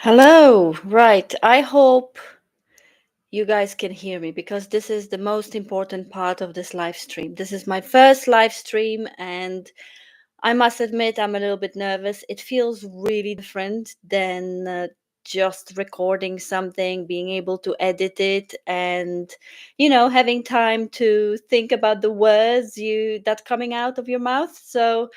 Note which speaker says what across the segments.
Speaker 1: Hello. Right. I hope you guys can hear me because this is the most important part of this live stream. This is my first live stream, and I must admit I'm a little bit nervous. It feels really different than just recording something, being able to edit it, and having time to think about the words you that coming out of your mouth. So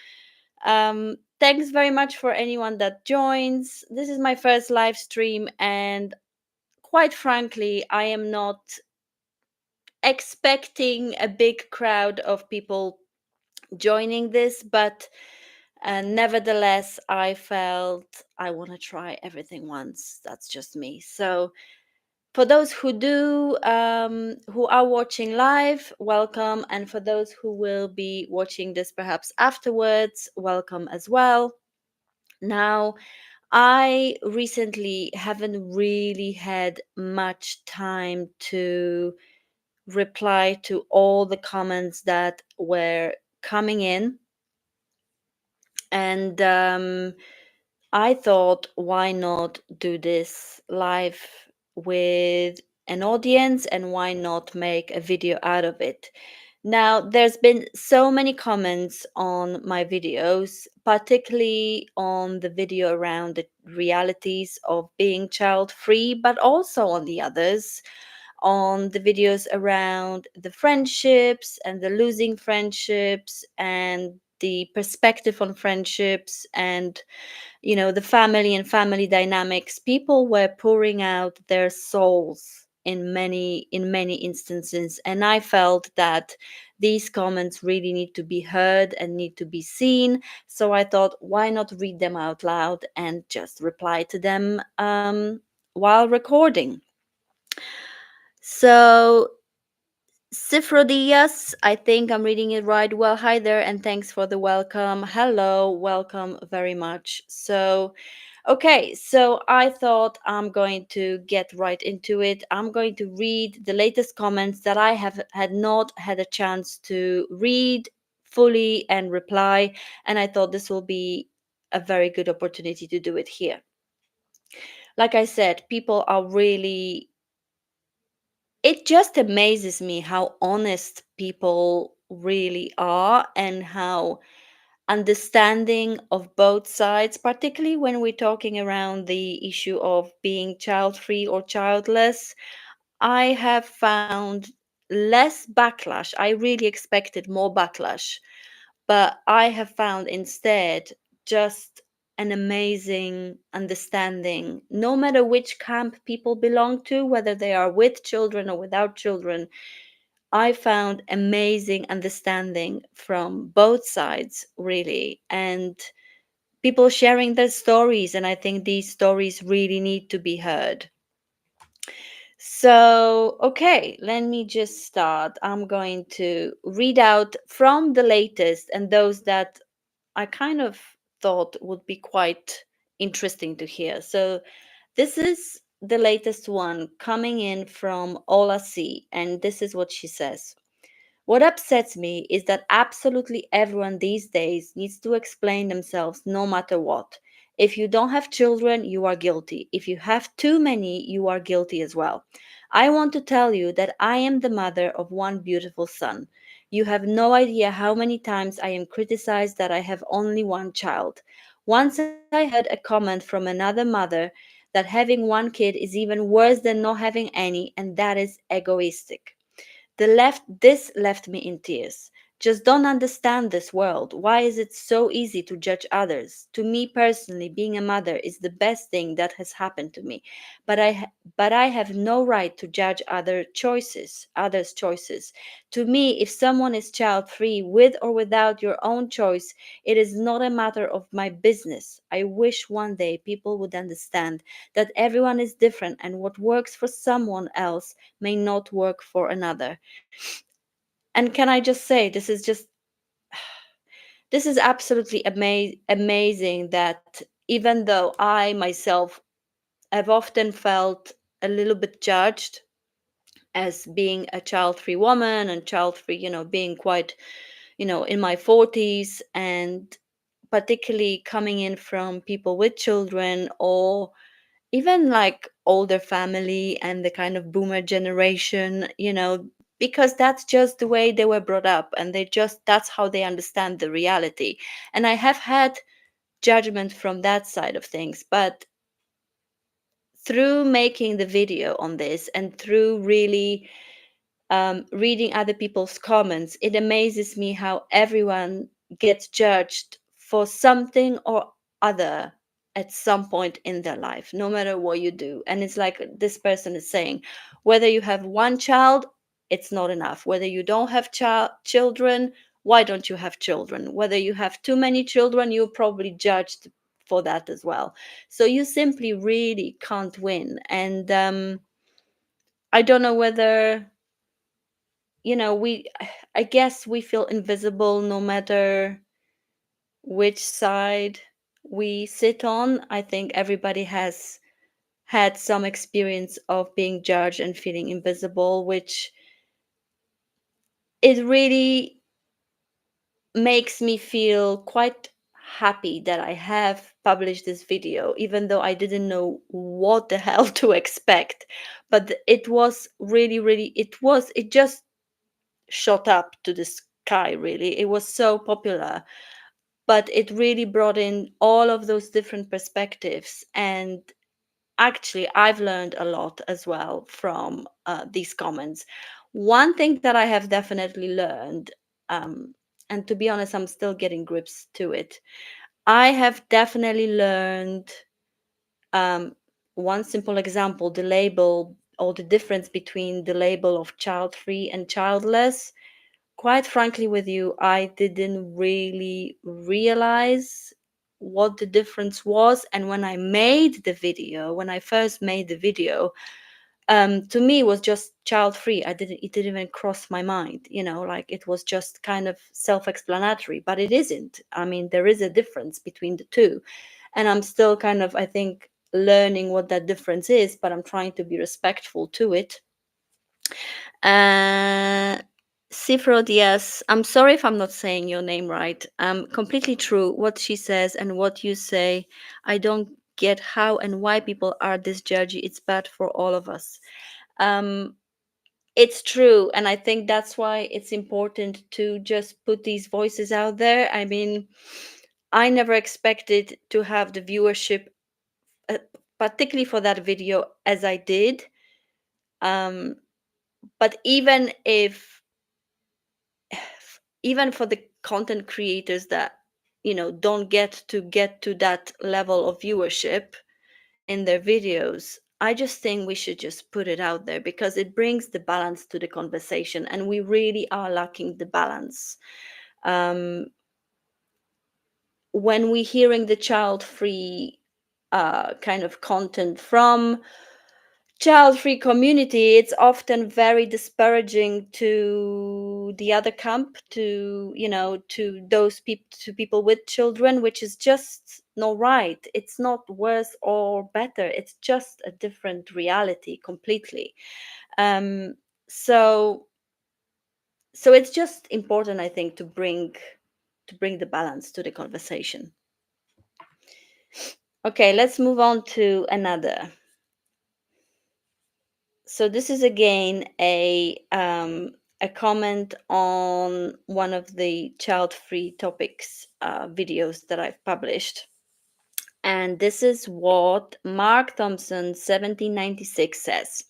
Speaker 1: thanks very much for anyone that joins. This is my first live stream, and quite frankly, I am not expecting a big crowd of people joining this, but nevertheless, I felt I want to try everything once. That's just me. So, for those who are watching live, welcome, and for those who will be watching this perhaps afterwards, welcome as well. Now, I recently haven't really had much time to reply to all the comments that were coming in. And I thought, why not do this live with an audience and why not make a video out of it? Now, there's been so many comments on my videos, particularly on the video around the realities of being child free, but also on the others, on the videos around the friendships and the losing friendships and the perspective on friendships and the family and family dynamics. People were pouring out their souls in many instances, and I felt that these comments really need to be heard and need to be seen. So I thought, why not read them out loud and just reply to them while recording. So Sifrodias, I think I'm reading it right. Well, hi there, and thanks for the welcome. Hello, welcome very much. So I thought I'm going to get right into it. I'm going to read the latest comments that I have had not had a chance to read fully and reply, and I thought this will be a very good opportunity to do it here. Like I said, people are really, it just amazes me how honest people really are and how understanding of both sides, particularly when we're talking around the issue of being child free or childless. I have found less backlash. I really expected more backlash, but I have found instead just an amazing understanding, no matter which camp people belong to, whether they are with children or without children. I found amazing understanding from both sides, really, and people sharing their stories. And I think these stories really need to be heard. So, okay, let me just start. I'm going to read out from the latest and those that I kind of thought would be quite interesting to hear. So, this is the latest one coming in from Ola C, and this is what she says. What upsets me is that absolutely everyone these days needs to explain themselves no matter what. If you don't have children, you are guilty. If you have too many, you are guilty as well. I want to tell you that I am the mother of one beautiful son. You have no idea how many times I am criticized that I have only one child. Once I heard a comment from another mother that having one kid is even worse than not having any, and that is egoistic. This left me in tears. Just don't understand this world. Why is it so easy to judge others? To me personally, being a mother is the best thing that has happened to me. But I have no right to judge others' choices. To me, if someone is child free with or without your own choice, it is not a matter of my business. I wish one day people would understand that everyone is different and what works for someone else may not work for another. And can I just say, this is absolutely amazing that even though I myself have often felt a little bit judged as being a child-free woman and child-free, being quite, in my 40s, and particularly coming in from people with children, or even like older family and the kind of boomer generation, because that's just the way they were brought up, and that's how they understand the reality. And I have had judgment from that side of things, but through making the video on this and through really reading other people's comments, it amazes me how everyone gets judged for something or other at some point in their life, no matter what you do. And it's like this person is saying, whether you have one child, it's not enough. Whether you don't have children, why don't you have children? Whether you have too many children, you're probably judged for that as well. So you simply really can't win. And I don't know whether we I guess we feel invisible no matter which side we sit on. I think everybody has had some experience of being judged and feeling invisible, which it really makes me feel quite happy that I have published this video, even though I didn't know what the hell to expect. But it was really, really, it just shot up to the sky, really. It was so popular, but it really brought in all of those different perspectives. And actually, I've learned a lot as well from these comments. One thing that I have definitely learned, um, and to be honest, I'm still getting grips to it. I have definitely learned um, one simple example, the label, or the difference between the label of child free and childless. Quite frankly with you, I didn't really realize what the difference was. And when when I first made the video, to me it was just child free. It didn't even cross my mind, like it was just kind of self-explanatory, but it isn't. I mean, there is a difference between the two. And I'm still kind of, I think, learning what that difference is, but I'm trying to be respectful to it. uh, Sifrod, yes. I'm sorry if I'm not saying your name right. Completely true. What she says and what you say. I don't get how and why people are this judgy. It's bad for all of us. Um, it's true. And I think that's why it's important to just put these voices out there. I mean, I never expected to have the viewership, uh, particularly for that video, as I did. Um, but even for the content creators that don't get to that level of viewership in their videos, I just think we should just put it out there because it brings the balance to the conversation, and we really are lacking the balance. um, when we're hearing the child free kind of content from child-free community, it's often very disparaging to the other camp, to those people, to people with children, which is just not right. It's not worse or better, it's just a different reality completely. Um so so it's just important, I think, to bring the balance to the conversation. Okay, let's move on to another. So this is again a comment on one of the child-free topics videos that I've published, and this is what Mark Thompson 1796 says.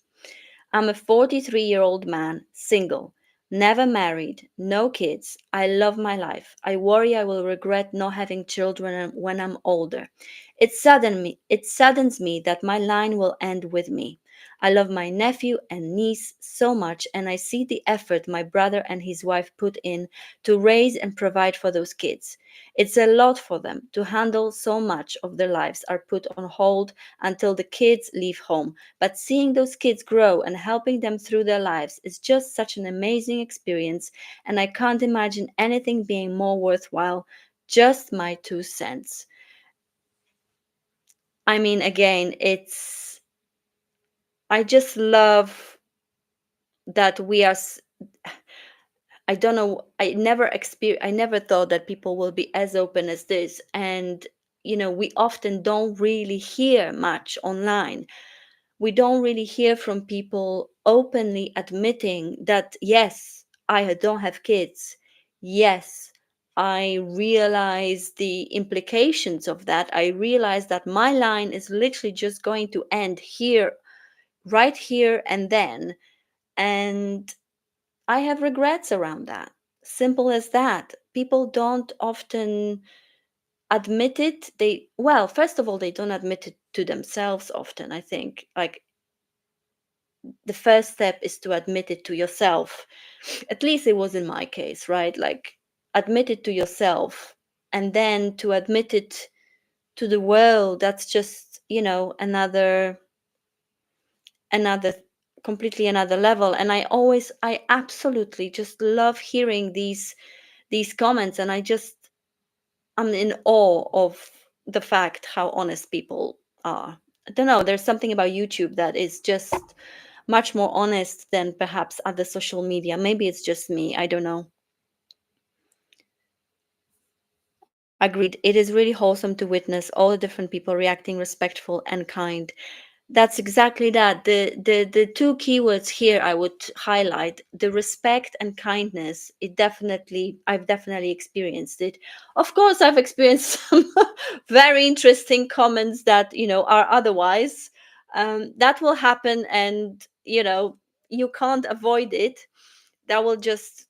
Speaker 1: I'm a 43-year-old man, single, never married, no kids. I love my life. I worry I will regret not having children when I'm older. It saddens me that my line will end with me. I love my nephew and niece so much, and I see the effort my brother and his wife put in to raise and provide for those kids. It's a lot for them to handle. So much of their lives are put on hold until the kids leave home. But seeing those kids grow and helping them through their lives is just such an amazing experience, and I can't imagine anything being more worthwhile. Just my 2 cents. I mean, again, I just love that we are. I don't know. I never thought that people will be as open as this, and we often don't really hear much online. We don't really hear from people openly admitting that, yes, I don't have kids. Yes, I realize the implications of that. I realize that my line is literally just going to end here, right here and then. And I have regrets around that. Simple as that. People don't often admit it. Well, first of all, they don't admit it to themselves often, I think. Like, the first step is to admit it to yourself. At least it was in my case, right? Like, admit it to yourself, and then to admit it to the world. That's just, another completely another level. And I absolutely just love hearing these comments, and I'm in awe of the fact how honest people are. I don't know, there's something about YouTube that is just much more honest than perhaps other social media. Maybe it's just me, I don't know. Agreed. It is really wholesome to witness all the different people reacting respectful and kind. That's exactly that. The two keywords here I would highlight: the respect and kindness. I've definitely experienced it. Of course, I've experienced some very interesting comments that, are otherwise. That will happen, and you can't avoid it. That will just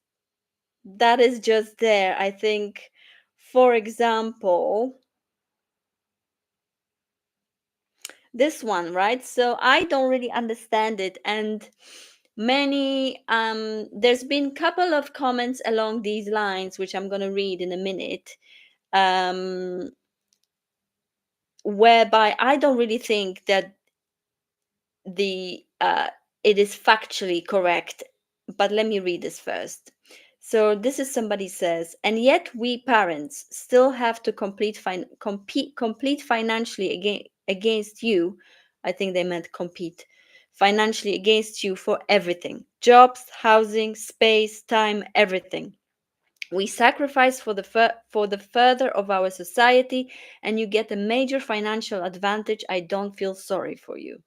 Speaker 1: that is just there. I think, for example, this one, right? So I don't really understand it, and many there's been couple of comments along these lines, which I'm going to read in a minute, um whereby I don't really think that the it is factually correct. But let me read this first. So this is, somebody says, and yet we parents still have to complete financially against you. I think they meant compete financially against you for everything: jobs, housing, space, time, everything. We sacrifice for the further of our society, and you get a major financial advantage. I don't feel sorry for you.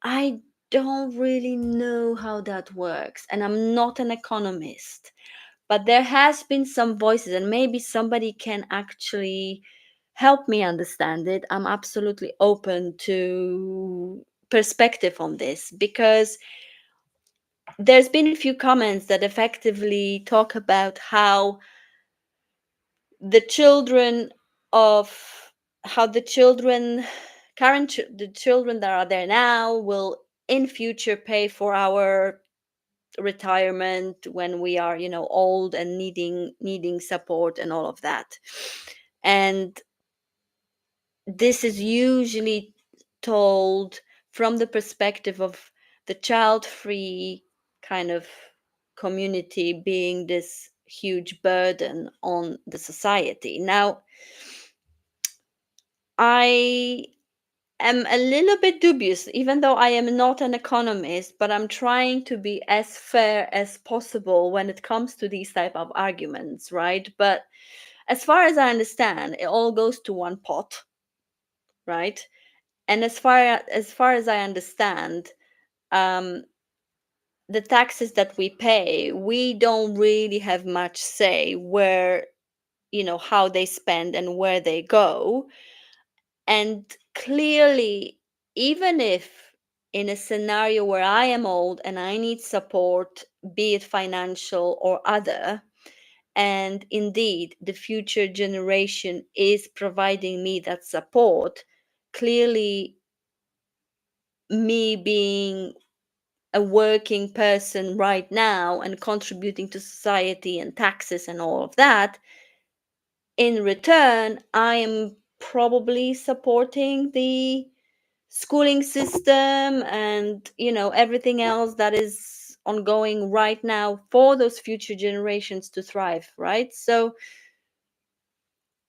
Speaker 1: I don't really know how that works, and I'm not an economist, but there has been some voices, and maybe somebody can actually help me understand it. I'm absolutely open to perspective on this, because there's been a few comments that effectively talk about how the children of how the children the children that are there now will in future pay for our retirement when we are, old and needing support and all of that. And this is usually told from the perspective of the child free kind of community being this huge burden on the society. Now, I am a little bit dubious, even though I am not an economist, but I'm trying to be as fair as possible when it comes to these type of arguments, right? But as far as I understand, it all goes to one pot, right? And as far as I understand, um, the taxes that we pay, we don't really have much say where, how they spend and where they go. And clearly, even if in a scenario where I am old and I need support, be it financial or other, and indeed the future generation is providing me that support, clearly, me being a working person right now and contributing to society and taxes and all of that, in return, I am probably supporting the schooling system and, everything else that is ongoing right now for those future generations to thrive, right? So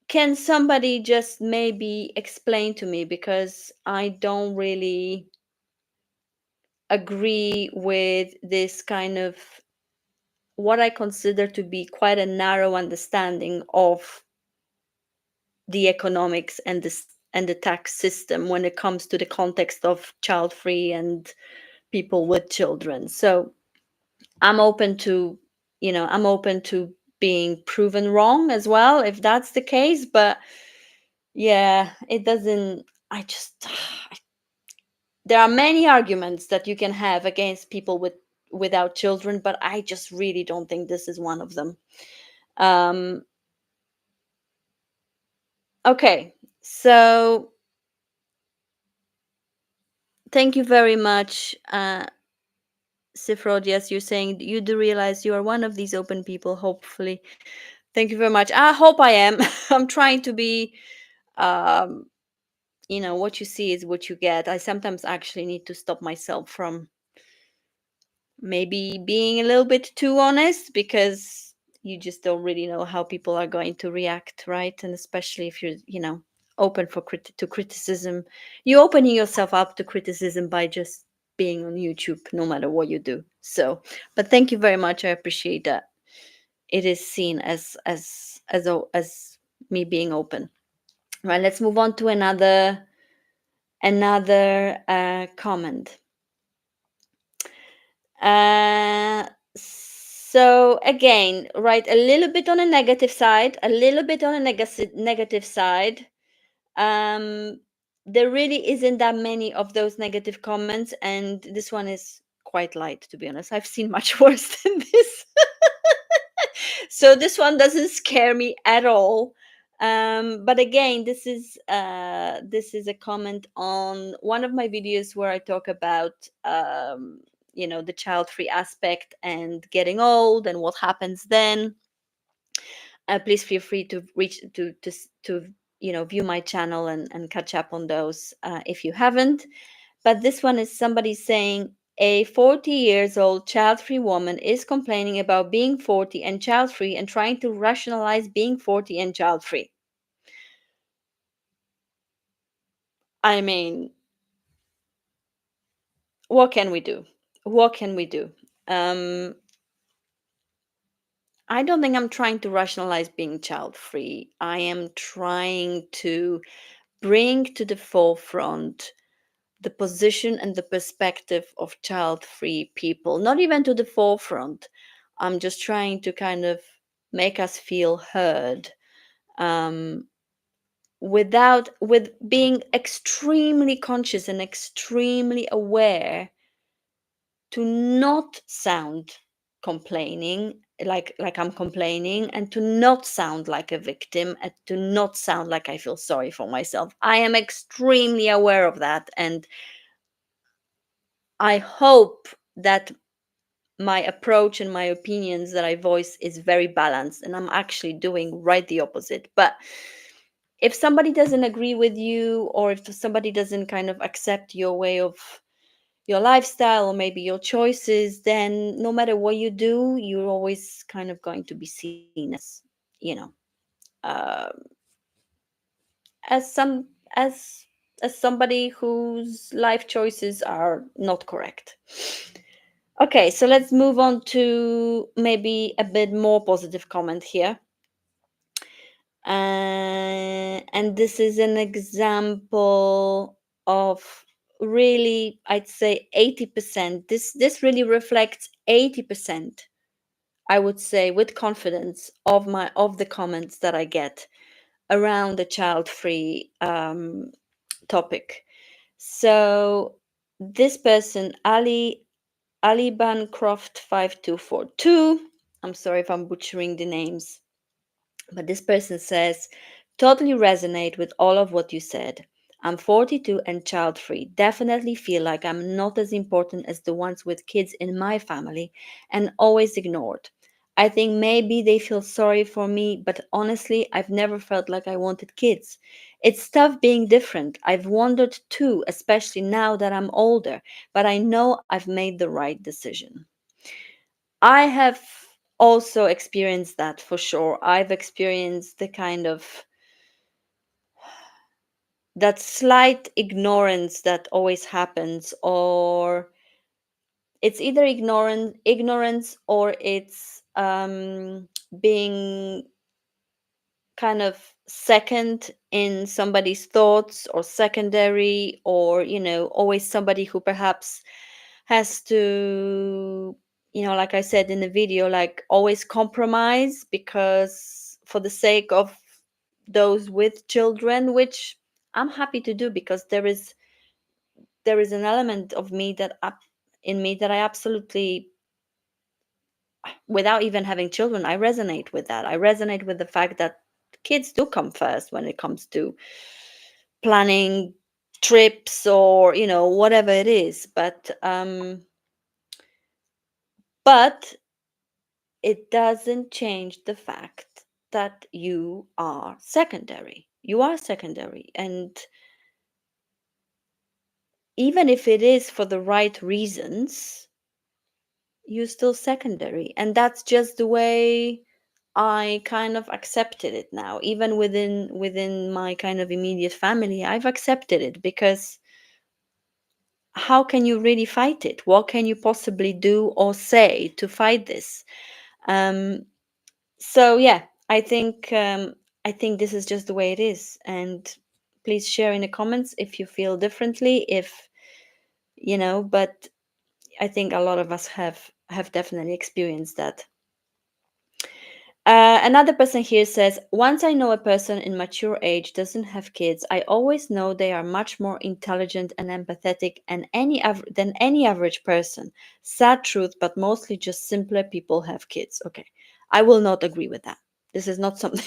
Speaker 1: can somebody just maybe explain to me, because I don't really agree with this kind of what I consider to be quite a narrow understanding of the economics and the tax system when it comes to the context of child free and people with children. So I'm open to, I'm open to being proven wrong as well if that's the case. But yeah, it doesn't. I just there are many arguments that you can have against people without children, but I just really don't think this is one of them. Um, okay, so thank you very much, Sifrodias. You're saying you do realize you are one of these open people. Hopefully, thank you very much. I hope I am. I'm trying to be. Um, what you see is what you get. I sometimes actually need to stop myself from maybe being a little bit too honest, because you just don't really know how people are going to react, right? And especially if you're, open to criticism, you opening yourself up to criticism by just being on YouTube, no matter what you do. So, but thank you very much. I appreciate that. It is seen as me being open. Right. Let's move on to another comment. Uh, so again, right, a little bit on a negative side, a little bit on a negative side. Um, there really isn't that many of those negative comments, and this one is quite light, to be honest. I've seen much worse than this. So this one doesn't scare me at all. But again, this is a comment on one of my videos where I talk about the child free aspect and getting old and what happens then. Please feel free to reach to view my channel and catch up on those if you haven't. But this one is somebody saying a 40 years old child free woman is complaining about being 40 and child free and trying to rationalize being 40 and child free. I mean, what can we do? What can we do? Um, I don't think I'm trying to rationalize being child free. I am trying to bring to the forefront the position and the perspective of child free people, not even to the forefront. I'm just trying to kind of make us feel heard, um, with being extremely conscious and extremely aware to not sound complaining, like I'm complaining, and to not sound like a victim, and to not sound like I feel sorry for myself. I am extremely aware of that, and I hope that my approach and my opinions that I voice is very balanced, and I'm actually doing right the opposite. But if somebody doesn't agree with you, or if somebody doesn't kind of accept your way of your lifestyle or maybe your choices, then no matter what you do, you're always kind of going to be seen as, uh, as some as somebody whose life choices are not correct. Okay, so let's move on to maybe a bit more positive comment here. And this is an example of, really, I'd say 80%. This really reflects 80%, I would say with confidence, of the comments that I get around the child free topic. So this person, Ali Bancroft 5242. I'm sorry if I'm butchering the names, but this person says, totally resonate with all of what you said. I'm 42 and child free. Definitely feel like I'm not as important as the ones with kids in my family and always ignored. I think maybe they feel sorry for me, but honestly, I've never felt like I wanted kids. It's tough being different. I've wondered too, especially now that I'm older, but I know I've made the right decision. I have also experienced that for sure. I've experienced the kind of that slight ignorance that always happens, or it's either ignorance, or it's being kind of second in somebody's thoughts, or secondary, or always somebody who perhaps has to, like I said in the video, like always compromise because for the sake of those with children, which I'm happy to do, because there is an element of me in me that I absolutely, without even having children, I resonate with that. I resonate with the fact that kids do come first when it comes to planning trips, or whatever it is. But it doesn't change the fact that you are secondary. You are secondary, and even if it is for the right reasons, you're still secondary. And that's just the way I kind of accepted it now. Even within my kind of immediate family, I've accepted it, because how can you really fight it? What can you possibly do or say to fight this? Um, so yeah, I think this is just the way it is. And please share in the comments if you feel differently. If but I think a lot of us have definitely experienced that. Another person here says, once I know a person in mature age doesn't have kids, I always know they are much more intelligent and empathetic than any average person. Sad truth, but mostly just simpler people have kids. Okay, I will not agree with that. This is not something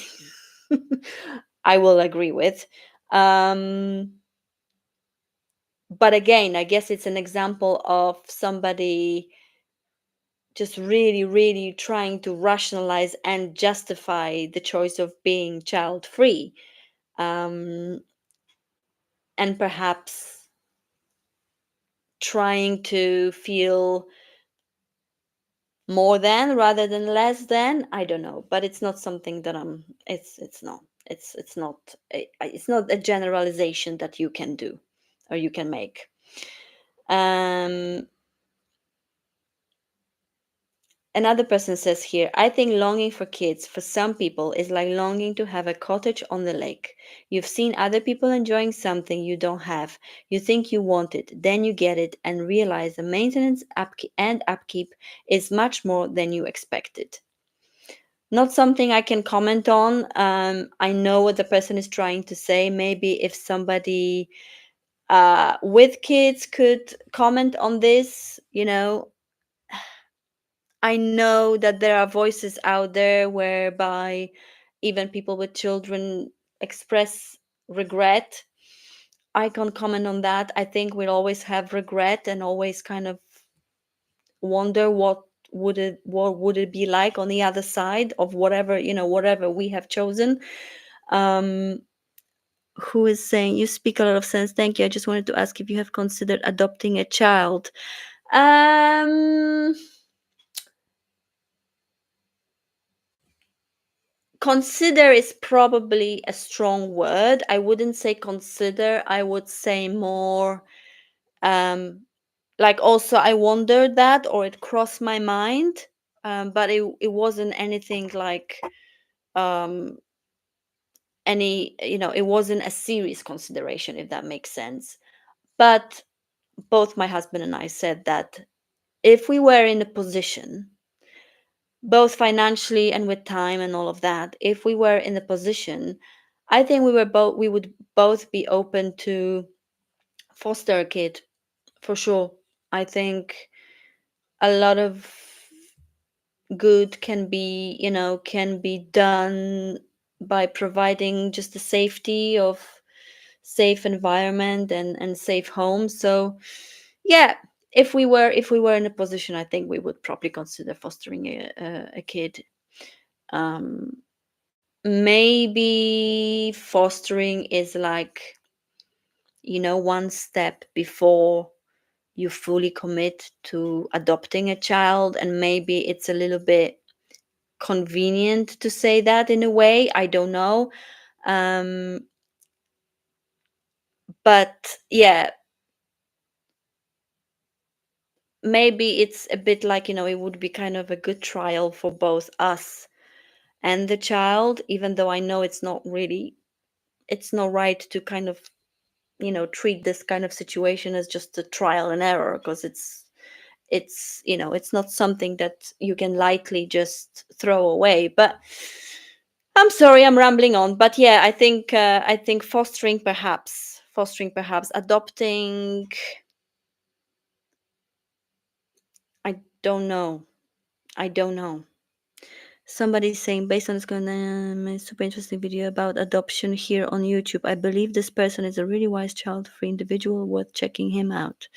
Speaker 1: I will agree with. Um, but again, I guess it's an example of somebody just really, really trying to rationalize and justify the choice of being child free. Um, and perhaps trying to feel more than rather than less than. I don't know, but it's not something that it's not. It's not a generalization that you can do or you can make. Um, Another person says here, I think longing for kids for some people is like longing to have a cottage on the lake. You've seen other people enjoying something you don't have. You think you want it, then you get it and realize the maintenance and upkeep is much more than you expected. Not something I can comment on. I know what the person is trying to say. Maybe if somebody with kids could comment on this, I know that there are voices out there whereby even people with children express regret. I can't comment on that. I think we'll always have regret and always kind of wonder what would it be like on the other side of whatever we have chosen. Um, who is saying you speak a lot of sense? Thank you. I just wanted to ask if you have considered adopting a child. Um, Consider is probably a strong word. I wouldn't say consider. I would say more, um like, also I wondered that, or it crossed my mind. But it wasn't anything like, um it wasn't a serious consideration, if that makes sense. But both my husband and I said that if we were in a position, both financially and with time and all of that, if we were in a position, I think we would both be open to foster a kid, for sure. I think a lot of good can be done by providing just the safety of safe environment and safe home. So yeah, if we were in a position, I think we would probably consider fostering a kid. um Maybe fostering is like, one step before you fully commit to adopting a child, and maybe it's a little bit convenient to say that in a way. I don't know. um but yeah, maybe it's a bit like, it would be kind of a good trial for both us and the child, even though I know it's not right to kind of, treat this kind of situation as just a trial and error, because it's not something that you can lightly just throw away. But I'm sorry, I'm rambling on. But yeah, I think fostering perhaps, adopting, I don't know. I don't know. Somebody's saying, based on this kind of super interesting video about adoption here on YouTube, I believe this person is a really wise child-free individual worth checking him out.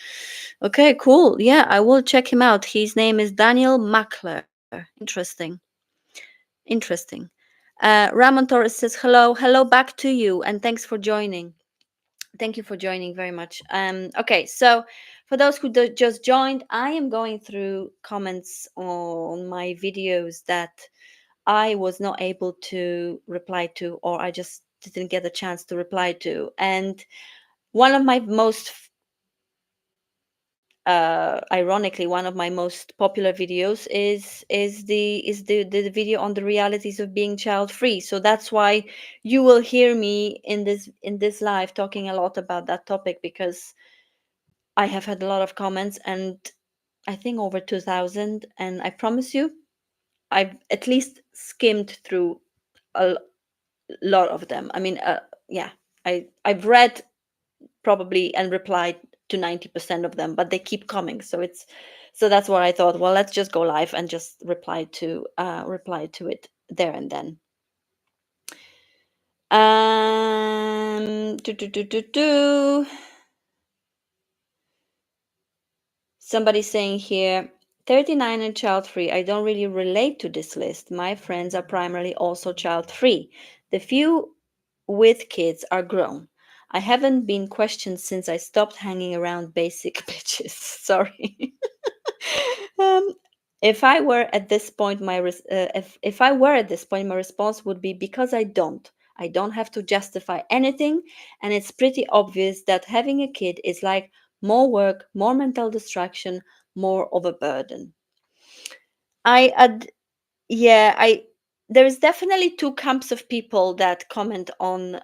Speaker 1: Okay, cool. Yeah, I will check him out. His name is Daniel Mackler. Interesting. Interesting. Ramon Torres says, hello. Hello back to you, and thanks for joining. Thank you for joining very much. Okay, so for those who just joined, I am going through comments on my videos that I was not able to reply to, or I just didn't get a chance to reply to. And one of my most, ironically, one of my most popular videos is the video on the realities of being child free. So that's why you will hear me in this live talking a lot about that topic, because I have had a lot of comments, and I think over 2,000. And I promise you, I've at least skimmed through a lot of them. I mean, yeah, I've read probably and replied to 90% of them, but they keep coming. So that's what I thought. Well, let's just go live and just reply to it there and then. Do, do, do, do, do. Somebody saying here, 39 and child free. I don't really relate to this list. My friends are primarily also child free. The few with kids are grown. I haven't been questioned since I stopped hanging around basic bitches. Sorry. um, if I were at this point, if I were at this point, my response would be because I don't. I don't have to justify anything, and it's pretty obvious that having a kid is like more work, more mental distraction, more of a burden. I ad- yeah, I there is definitely two camps of people that comment on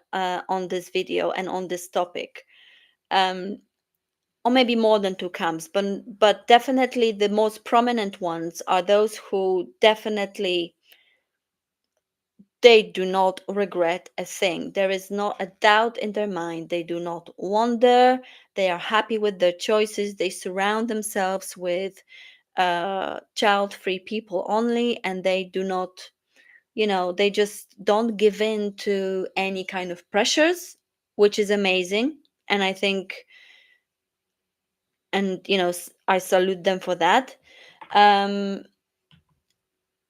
Speaker 1: this video and on this topic. Um, or maybe more than two camps, but definitely the most prominent ones are those who definitely they do not regret a thing. There is not a doubt in their mind. They do not wonder. They are happy with their choices. They surround themselves with child-free people only, and they do not, they just don't give in to any kind of pressures, which is amazing. And I think, and I salute them for that. um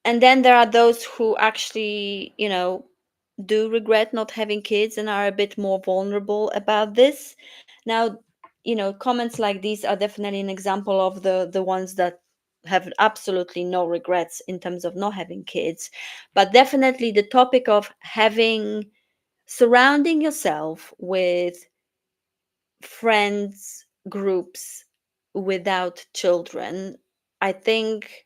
Speaker 1: and then there are those who actually, do regret not having kids and are a bit more vulnerable about this. Now, comments like these are definitely an example of the ones that have absolutely no regrets in terms of not having kids. But definitely the topic of surrounding yourself with friends groups without children, I think,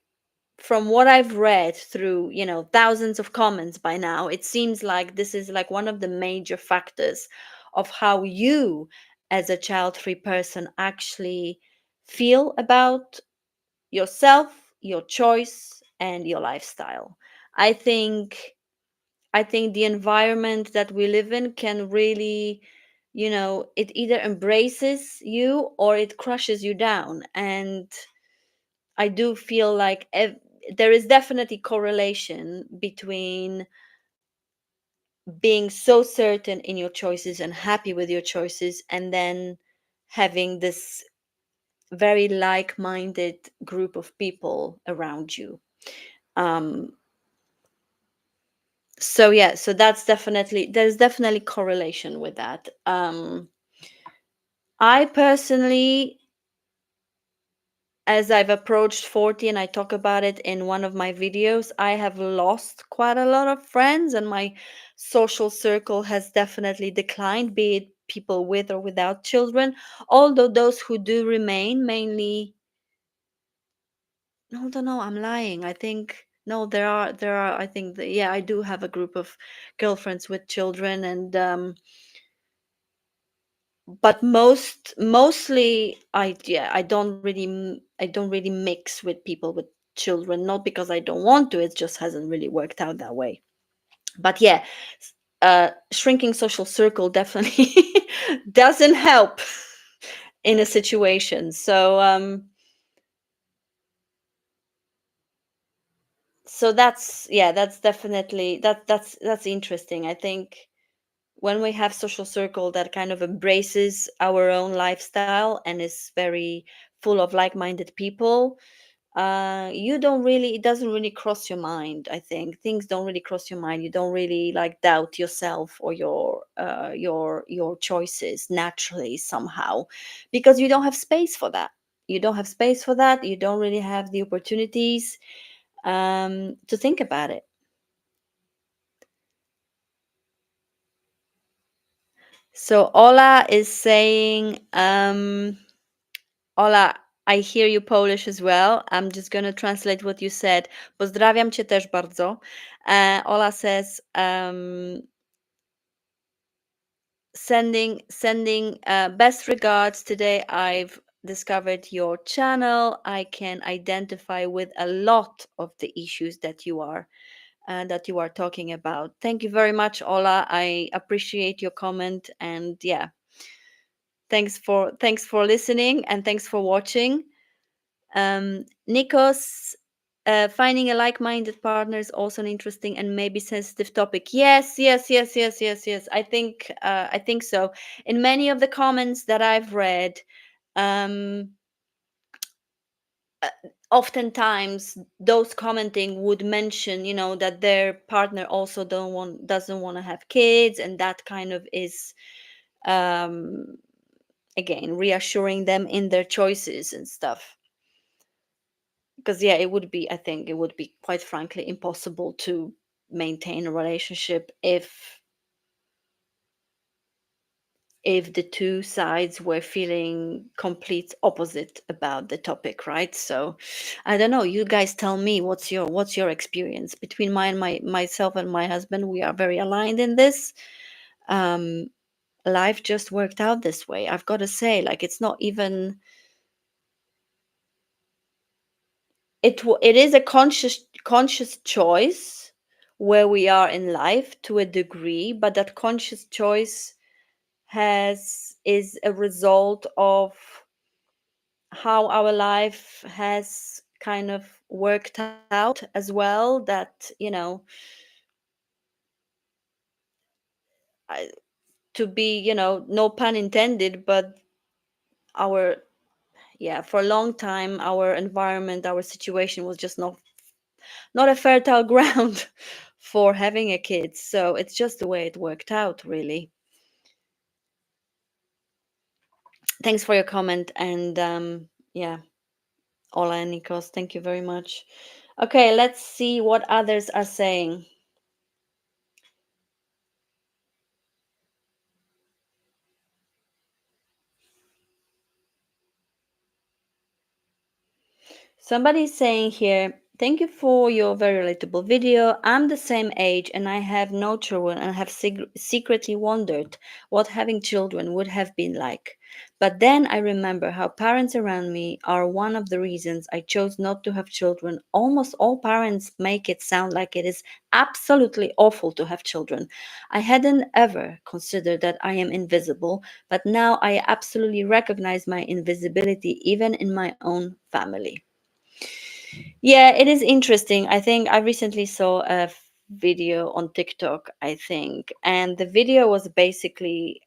Speaker 1: from what I've read through, thousands of comments by now, it seems like this is like one of the major factors of how you, as a child-free person, actually feel about yourself, your choice, and your lifestyle. I think I think the environment that we live in can really, it either embraces you or it crushes you down. And I do feel like there is definitely correlation between being so certain in your choices and happy with your choices, and then having this very like-minded group of people around you. Um, so yeah, so there's definitely correlation with that. I personally, as I've approached 40 and I talk about it in one of my videos, I have lost quite a lot of friends, and my social circle has definitely declined, be it people with or without children. Although those who do remain mainly, no, no, no, I'm lying. I think No, there are, I think that, yeah, I do have a group of girlfriends with children, and but mostly I don't really mix with people with children, not because I don't want to, it just hasn't really worked out that way. But yeah, shrinking social circle definitely doesn't help in a situation. So that's, yeah, that's definitely, that's interesting. I think when we have social circle that kind of embraces our own lifestyle and is very full of like-minded people, you don't really, it doesn't really cross your mind. I think things don't really cross your mind. You don't really like doubt yourself or your choices naturally somehow, because you don't have space for that. You don't have space for that. You don't really have the opportunities to think about it. So Ola is saying, Ola, I hear you Polish as well. I'm just going to translate what you said. Pozdrawiam cię też bardzo. Ola says, sending best regards. Today I've discovered your channel. I can identify with a lot of the issues that you are talking about. Thank you very much, Ola. I appreciate your comment, and yeah, thanks for listening, and thanks for watching. Nikos, finding a like-minded partner is also an interesting and maybe sensitive topic. Yes, yes, yes, yes, yes, yes. I think so. In many of the comments that I've read, um, uh, oftentimes those commenting would mention, that their partner also doesn't want to have kids, and that kind of is, um, again, reassuring them in their choices and stuff. Because yeah, it would be, I think it would be, quite frankly, impossible to maintain a relationship if the two sides were feeling complete opposite about the topic, right? So I don't know, you guys tell me, what's your experience. Between myself and my husband, we are very aligned in this. um Life just worked out this way, I've got to say. Like, it's not even, it is a conscious choice where we are in life to a degree, but that conscious choice has is a result of how our life has kind of worked out as well. That, I, to be, no pun intended, but our, yeah, for a long time our environment, our situation was just not a fertile ground for having a kid. So it's just the way it worked out, really. Thanks for your comment. And yeah, Ola and Nikos, thank you very much. Okay, let's see what others are saying. Somebody's saying here, thank you for your very relatable video. I'm the same age and I have no children, and have secretly wondered what having children would have been like. But then I remember how parents around me are one of the reasons I chose not to have children. Almost all parents make it sound like it is absolutely awful to have children. I hadn't ever considered that I am invisible, but now I absolutely recognize my invisibility even in my own family. Yeah, it is interesting. I think I recently saw a video on TikTok, I think, and the video was basically,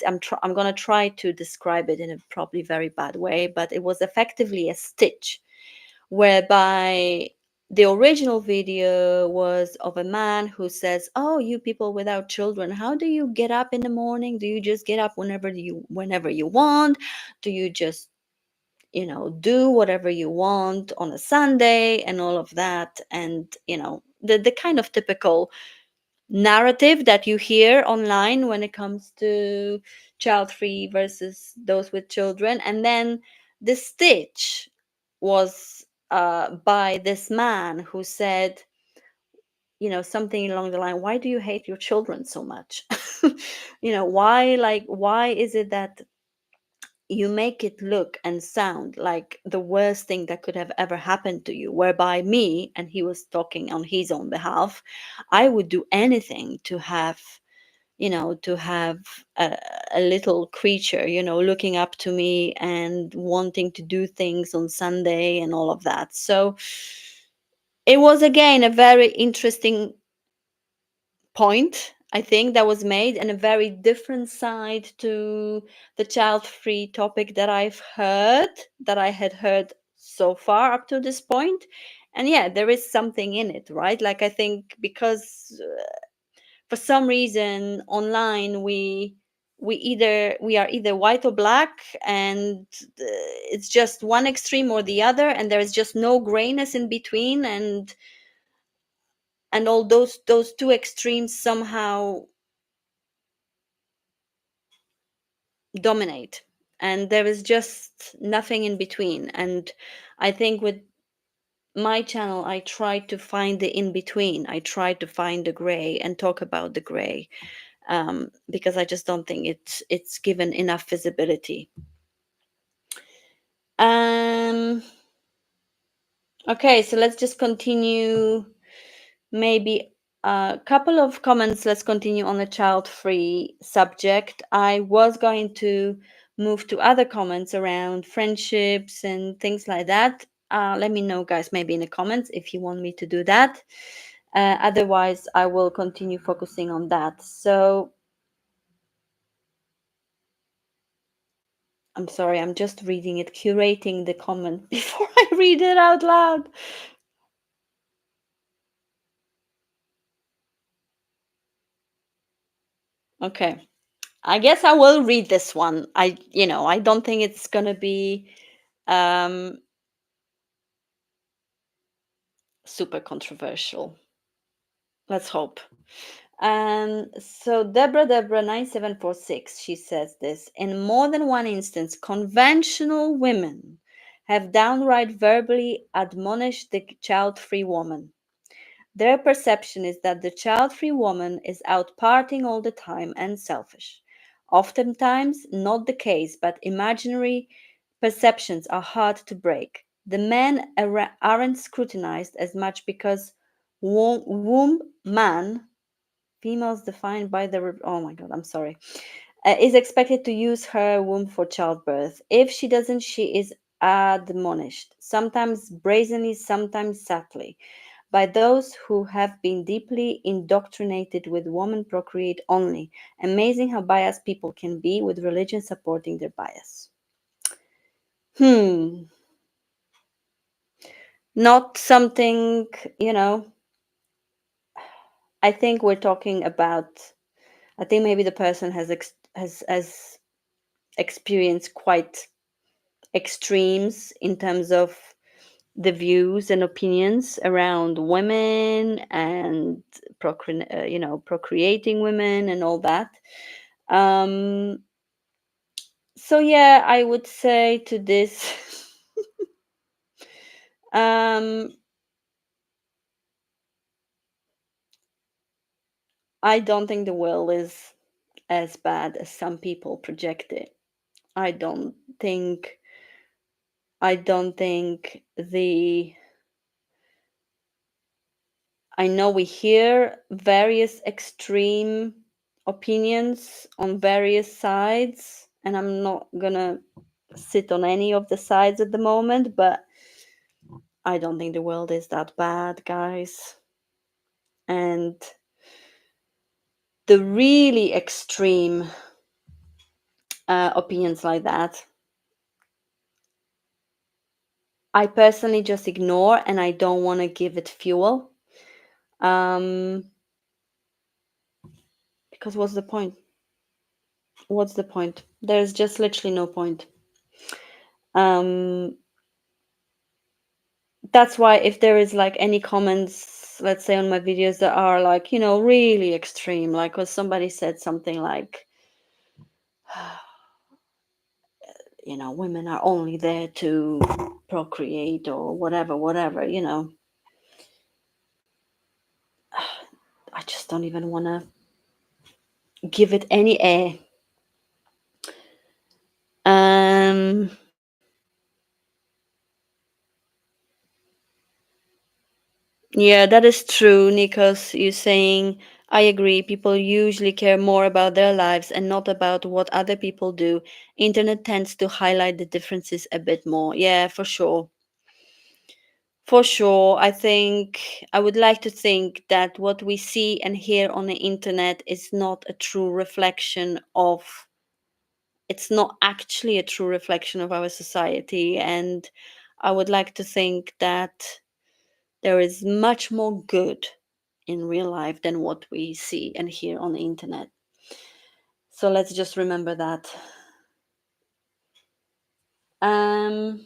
Speaker 1: I'm gonna try to describe it in a probably very bad way, but it was effectively a stitch, whereby the original video was of a man who says, "Oh, you people without children, how do you get up in the morning? Do you just get up whenever you want? Do you just, do whatever you want on a Sunday and all of that?" And, the kind of typical narrative that you hear online when it comes to child free versus those with children. And then the stitch was by this man who said, something along the line, why do you hate your children so much? Why is it that you make it look and sound like the worst thing that could have ever happened to you? Whereby me, and he was talking on his own behalf, I would do anything to have a, a little creature, looking up to me and wanting to do things on Sunday and all of that. So it was again a very interesting point, I think, that was made, and a very different side to the child-free topic that I had heard so far up to this point. And yeah, there is something in it, right? Like, I think because for some reason online we are either white or black, and it's just one extreme or the other, and there is just no grayness in between, and all those two extremes somehow dominate, and there is just nothing in between. And I think with my channel I try to find the in between. I try to find the gray and talk about the gray, because I just don't think it's given enough visibility. um okay, so let's just continue. Maybe a couple of comments. Let's continue on the child free subject. I was going to move to other comments around friendships and things like that. Let me know, guys, maybe in the comments if you want me to do that. Otherwise, I will continue focusing on that. So I'm sorry, I'm just reading it, curating the comment before I read it out loud. Okay. I guess I will read this one. I don't think it's gonna be um super controversial. Let's hope. So Deborah 9746, she says this: in more than one instance, conventional women have downright verbally admonished the child-free woman. Their perception is that the child-free woman is out partying all the time and selfish. Oftentimes, not the case, but imaginary perceptions are hard to break. The men aren't scrutinized as much because womb man, females defined by the, oh my god, I'm sorry, is expected to use her womb for childbirth. If she doesn't, she is admonished, sometimes brazenly, sometimes subtly, by those who have been deeply indoctrinated with women procreate only. Amazing how biased people can be, with religion supporting their bias. Hmm. Not something, you know, I think we're talking about, I think maybe the person has experienced quite extremes in terms of the views and opinions around women and procreating women and all that. Um, so yeah, I would say to this, um, I don't think the world is as bad as some people project it. I don't think the I know we hear various extreme opinions on various sides, and I'm not gonna sit on any of the sides at the moment, but I don't think the world is that bad, guys. And the really extreme opinions like that, I personally just ignore, and I don't want to give it fuel. Um, because what's the point? What's the point? There's just literally no point. Um, that's why if there is like any comments, let's say on my videos, that are like, really extreme, like when somebody said something like, women are only there to procreate or whatever, whatever. I just don't even want to give it any air. Um, yeah, that is true, Nikos. You're saying, I agree. People usually care more about their lives and not about what other people do. Internet tends to highlight the differences a bit more. Yeah, for sure. For sure. I think I would like to think that what we see and hear on the internet is not a true reflection of, it's not actually a true reflection of our society. And I would like to think that there is much more good in real life than what we see and hear on the internet. So let's just remember that. Um,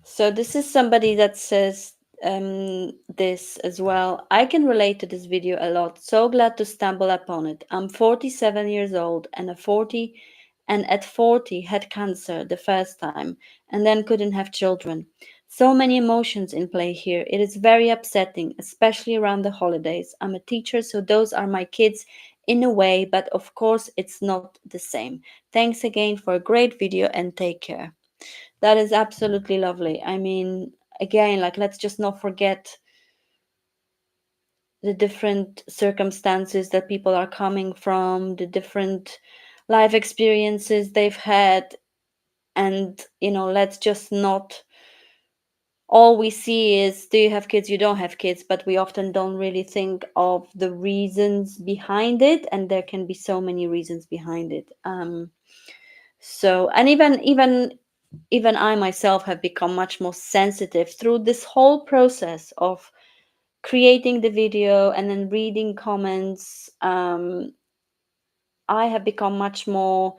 Speaker 1: So this is somebody that says this as well. I can relate to this video a lot. So glad to stumble upon it. I'm 47 years old and at 40 had cancer the first time and then couldn't have children. So many emotions in play here. It is very upsetting, especially around the holidays. I'm a teacher, so those are my kids in a way, but of course it's not the same. Thanks again for a great video and take care. That is absolutely lovely. I mean, again, like, let's just not forget the different circumstances that people are coming from, the different life experiences they've had. And, let's just not, all we see is, do you have kids? You don't have kids, but we often don't really think of the reasons behind it. And there can be so many reasons behind it. And even I myself have become much more sensitive through this whole process of creating the video and then reading comments. I have become much more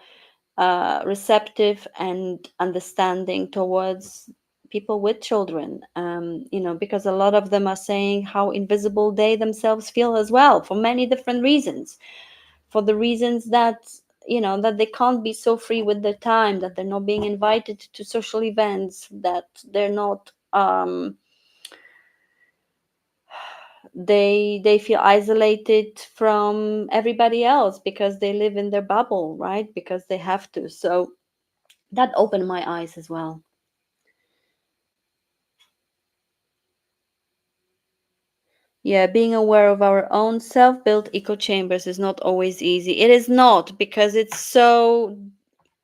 Speaker 1: receptive and understanding towards people with children, because a lot of them are saying how invisible they themselves feel as well, for many different reasons. For the reasons that they can't be so free with their time, that they're not being invited to social events, that they're not they feel isolated from everybody else because they live in their bubble, right? Because they have to. So that opened my eyes as well. Yeah, being aware of our own self-built echo chambers is not always easy. It is not, because it's so,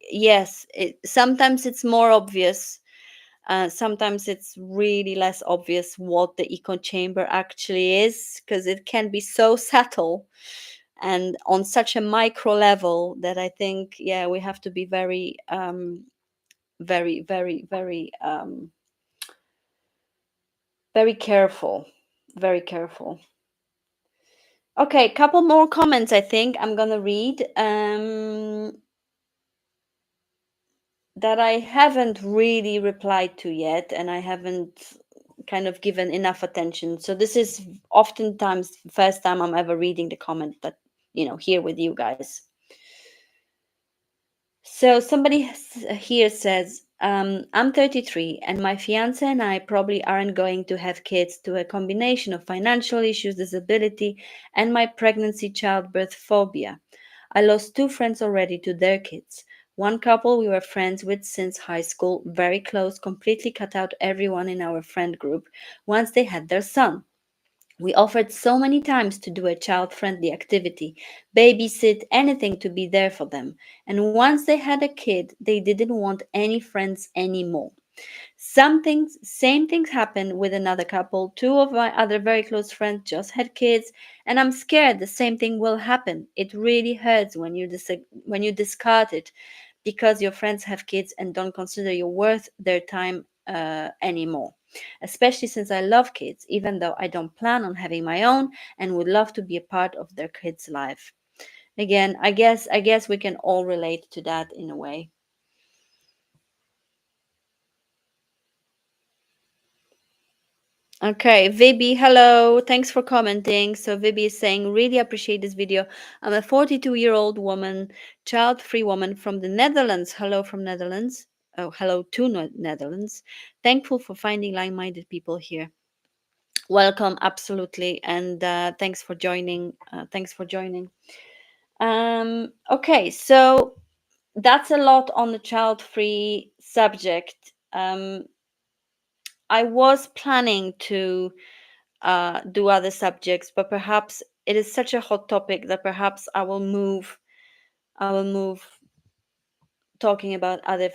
Speaker 1: yes, sometimes it's more obvious. Sometimes it's really less obvious what the echo chamber actually is, because it can be so subtle and on such a micro level that I think, yeah, we have to be very, very, very, very, very careful. Very careful. Okay, couple more comments I think I'm gonna read. That I haven't really replied to yet, and I haven't kind of given enough attention. So this is oftentimes the first time I'm ever reading the comment that, here with you guys. So somebody here says, I'm 33 and my fiance and I probably aren't going to have kids due to a combination of financial issues, disability, and my pregnancy childbirth phobia. I lost two friends already to their kids. One couple we were friends with since high school, very close, completely cut out everyone in our friend group once they had their son. We offered so many times to do a child friendly activity, babysit, anything to be there for them. And once they had a kid, they didn't want any friends anymore. Same things happened with another couple. Two of my other very close friends just had kids, and I'm scared the same thing will happen. It really hurts when you discard it because your friends have kids and don't consider you worth their time anymore. Especially since I love kids, even though I don't plan on having my own and would love to be a part of their kids' life. Again, I guess we can all relate to that in a way. Okay, Vibi, hello. Thanks for commenting. So Vibi is saying, really appreciate this video. I'm a 42-year-old woman, child-free woman from the Netherlands. Hello from Netherlands. Oh, hello to Netherlands. Thankful for finding like-minded people here. Welcome, absolutely, and thanks for joining. Thanks for joining. Okay, so that's a lot on the child-free subject. I was planning to do other subjects, but perhaps it is such a hot topic that perhaps I will move talking about other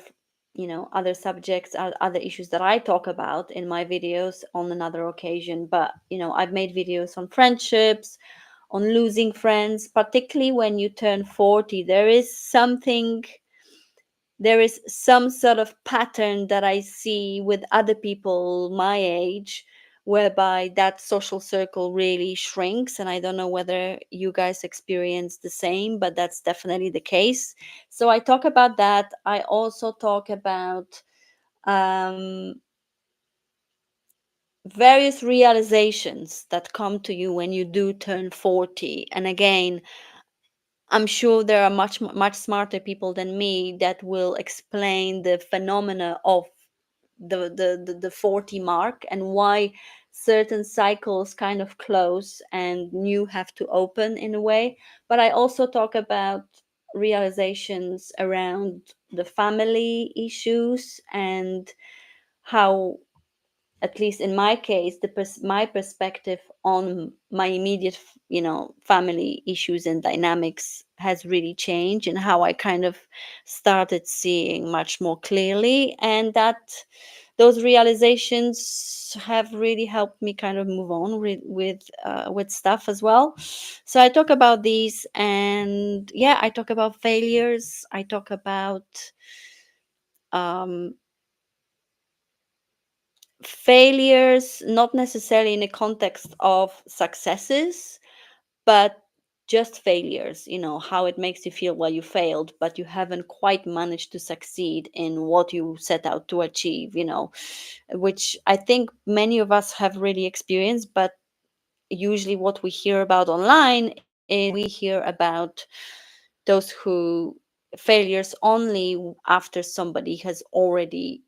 Speaker 1: subjects, other issues that I talk about in my videos on another occasion. But I've made videos on friendships, on losing friends, particularly when you turn 40. There is some sort of pattern that I see with other people my age, whereby that social circle really shrinks. And I don't know whether you guys experience the same, but that's definitely the case. So I talk about that. I also talk about um, various realizations that come to you when you do turn 40. And again, I'm sure there are much smarter people than me that will explain the phenomena of the 40 mark and why certain cycles kind of close and new have to open in a way. But I also talk about realizations around the family issues and how, at least in my case, my perspective on my immediate family issues and dynamics has really changed, and how I kind of started seeing much more clearly, and that those realizations have really helped me kind of move on with stuff as well. So I talk about these, and yeah, I talk about failures, I talk about um failures, not necessarily in the context of successes, but just failures, how it makes you feel while you failed, but you haven't quite managed to succeed in what you set out to achieve, which I think many of us have really experienced. But usually, what we hear about online is we hear about those who failures only after somebody has already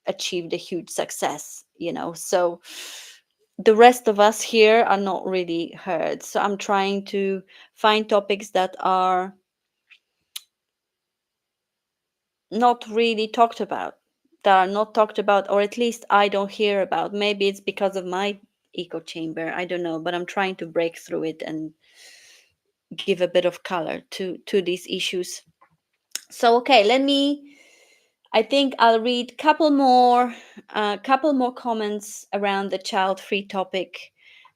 Speaker 1: achieved a huge success. So the rest of us here are not really heard. So I'm trying to find topics that are not really talked about, or at least I don't hear about. Maybe it's because of my echo chamber, I don't know, but I'm trying to break through it and give a bit of color to these issues. So okay, I think I'll read couple more comments around the child-free topic,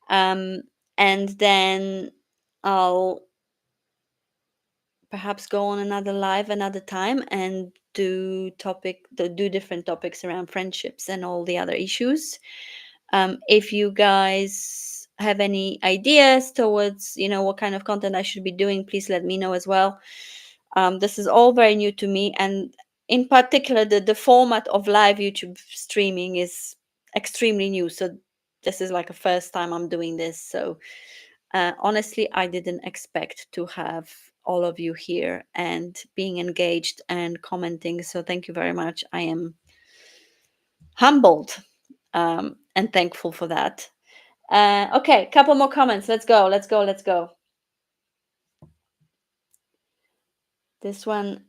Speaker 1: um, and then I'll perhaps go on another live another time and do different topics around friendships and all the other issues. If you guys have any ideas towards what kind of content I should be doing, please let me know as well. This is all very new to me, and in particular, the format of live YouTube streaming is extremely new. So this is like a first time I'm doing this. So honestly, I didn't expect to have all of you here and being engaged and commenting. So thank you very much. I am humbled and thankful for that. Okay, couple more comments. Let's go. Let's go. Let's go. This one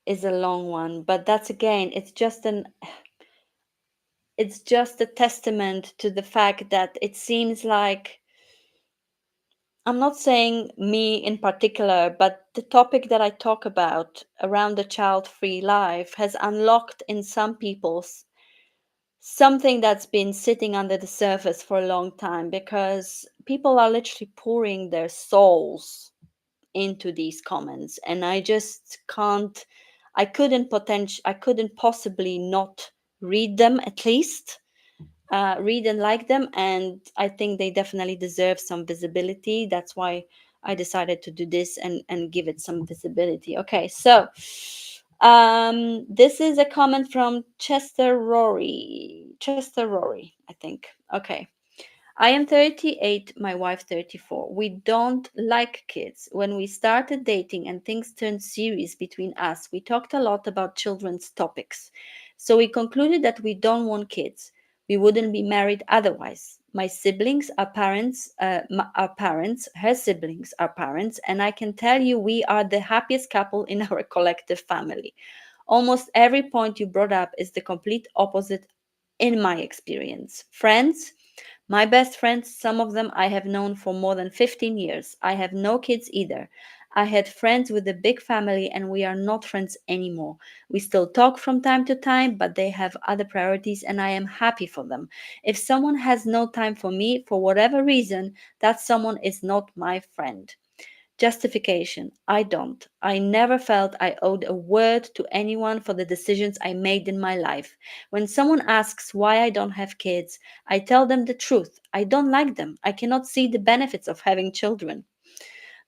Speaker 1: is a long one, but that's again, it's just a testament to the fact that it seems like, I'm not saying me in particular, but the topic that I talk about around the child free life has unlocked in some people's something that's been sitting under the surface for a long time, because people are literally pouring their souls into these comments, and I just can't I couldn't possibly not read them, at least read and like them. And I think they definitely deserve some visibility. That's why I decided to do this and give it some visibility. Okay, so this is a comment from Chester Rory. I think. Okay. I am 38, my wife 34. We don't like kids. When we started dating and things turned serious between us, we talked a lot about children's topics. So we concluded that we don't want kids. We wouldn't be married otherwise. My siblings are parents, are parents, her siblings are parents, and I can tell you we are the happiest couple in our collective family. Almost every point you brought up is the complete opposite in my experience. Friends, my best friends, some of them I have known for more than 15 years. I have no kids either. I had friends with a big family and we are not friends anymore. We still talk from time to time, but they have other priorities and I am happy for them. If someone has no time for me for whatever reason, that someone is not my friend. Justification. I don't. I never felt I owed a word to anyone for the decisions I made in my life. When someone asks why I don't have kids, I tell them the truth. I don't like them. I cannot see the benefits of having children.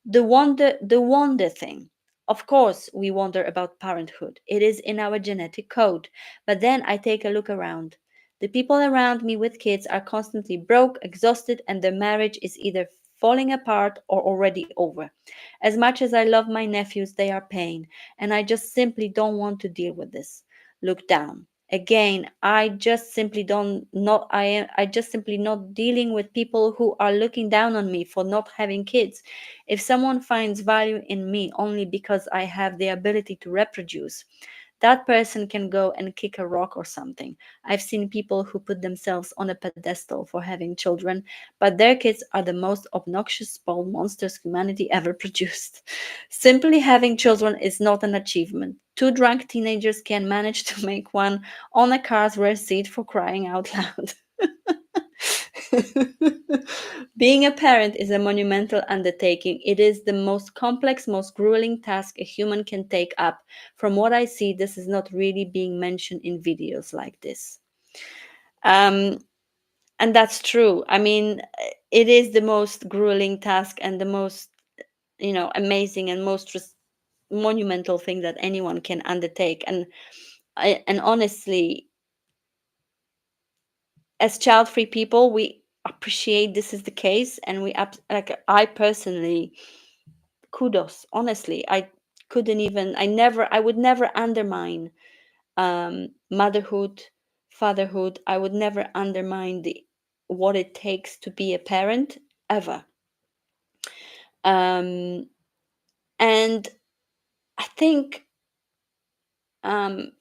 Speaker 1: The wonder thing. Of course, we wonder about parenthood. It is in our genetic code. But then I take a look around. The people around me with kids are constantly broke, exhausted, and their marriage is either falling apart or already over. As much as I love my nephews, they are pain, and I just simply don't want to deal with this. Look down. Again, I just simply not dealing with people who are looking down on me for not having kids. If someone finds value in me only because I have the ability to reproduce, that person can go and kick a rock or something. I've seen people who put themselves on a pedestal for having children, but their kids are the most obnoxious, spoiled monsters humanity ever produced. Simply having children is not an achievement. Two drunk teenagers can manage to make one on a car's rear seat for crying out loud. Being a parent is a monumental undertaking. It is the most complex, most grueling task a human can take up. From what I see, this is not really being mentioned in videos like this. Um, and that's true. I mean, it is the most grueling task and the most, amazing and most monumental thing that anyone can undertake. And honestly, as child-free people, we appreciate this is the case, and like I personally, kudos. Honestly, I would never undermine motherhood, fatherhood. I would never undermine the what it takes to be a parent ever. Um, and I think um,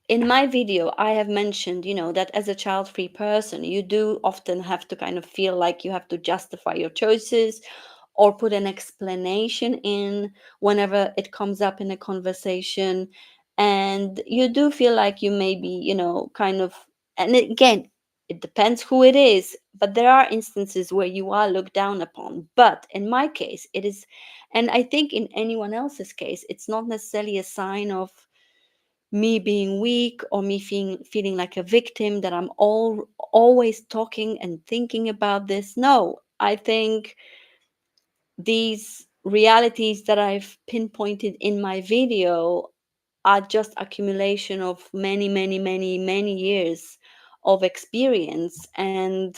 Speaker 1: in my video, I have mentioned, that as a child free person, you do often have to kind of feel like you have to justify your choices or put an explanation in whenever it comes up in a conversation. And you do feel like you may be, kind of, and again, it depends who it is, but there are instances where you are looked down upon. But in my case, it is, and I think in anyone else's case, it's not necessarily a sign of me being weak or me feeling like a victim that I'm always talking and thinking about this. No, I think these realities that I've pinpointed in my video are just accumulation of many, many, many, many years of experience. And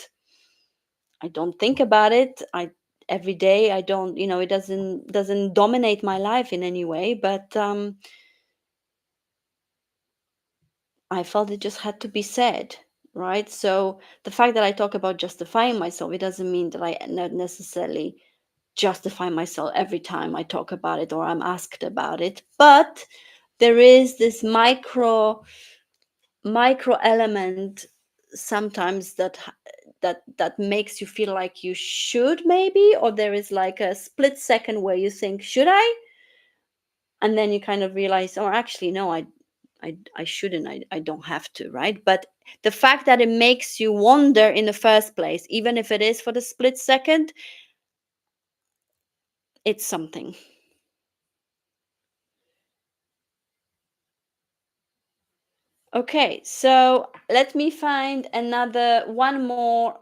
Speaker 1: I don't think about it. I every day I don't, it doesn't dominate my life in any way, but I felt it just had to be said, right? So the fact that I talk about justifying myself, it doesn't mean that I not necessarily justify myself every time I talk about it or I'm asked about it. But there is this micro element sometimes that makes you feel like you should maybe, or there is like a split second where you think, should I? And then you kind of realize, oh, actually no, I shouldn't. I don't have to, right? But the fact that it makes you wonder in the first place, even if it is for the split second, it's something. Okay, so let me find another one more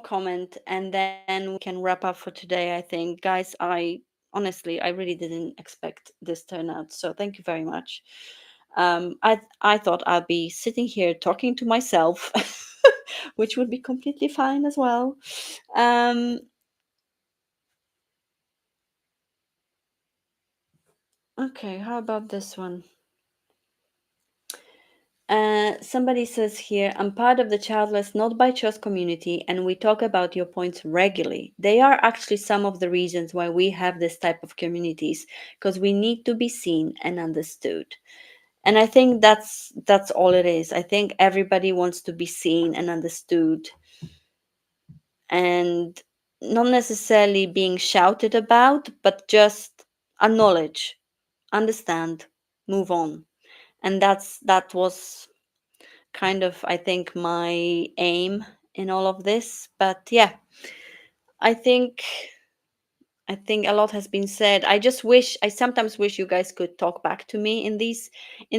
Speaker 1: comment, and then we can wrap up for today. I think, guys, I honestly I really didn't expect this turnout, so thank you very much. I thought I'd be sitting here talking to myself, which would be completely fine as well. Um, okay, how about this one? Somebody says here, I'm part of the childless not by choice community, and we talk about your points regularly. They are actually some of the reasons why we have this type of communities, because we need to be seen and understood. And I think that's all it is. I think everybody wants to be seen and understood, and not necessarily being shouted about, but just acknowledge, understand, move on. And that was kind of, I think, my aim in all of this. But yeah, I think I think a lot has been said. I sometimes wish you guys could talk back to me in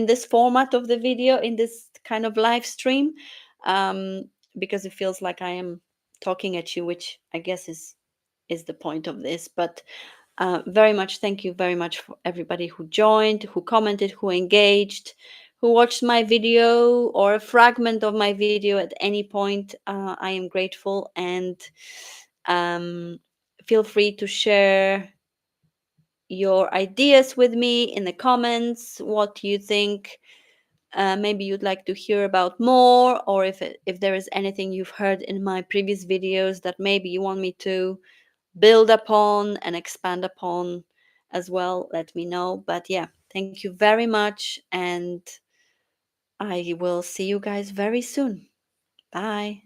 Speaker 1: this format of the video, in this kind of live stream, because it feels like I am talking at you, which I guess is the point of this. But very much thank you very much for everybody who joined, who commented, who engaged, who watched my video or a fragment of my video at any point. I am grateful, and um, feel free to share your ideas with me in the comments. What you think? Maybe you'd like to hear about more, or if there is anything you've heard in my previous videos that maybe you want me to build upon and expand upon as well, let me know. But yeah, thank you very much, and I will see you guys very soon. Bye.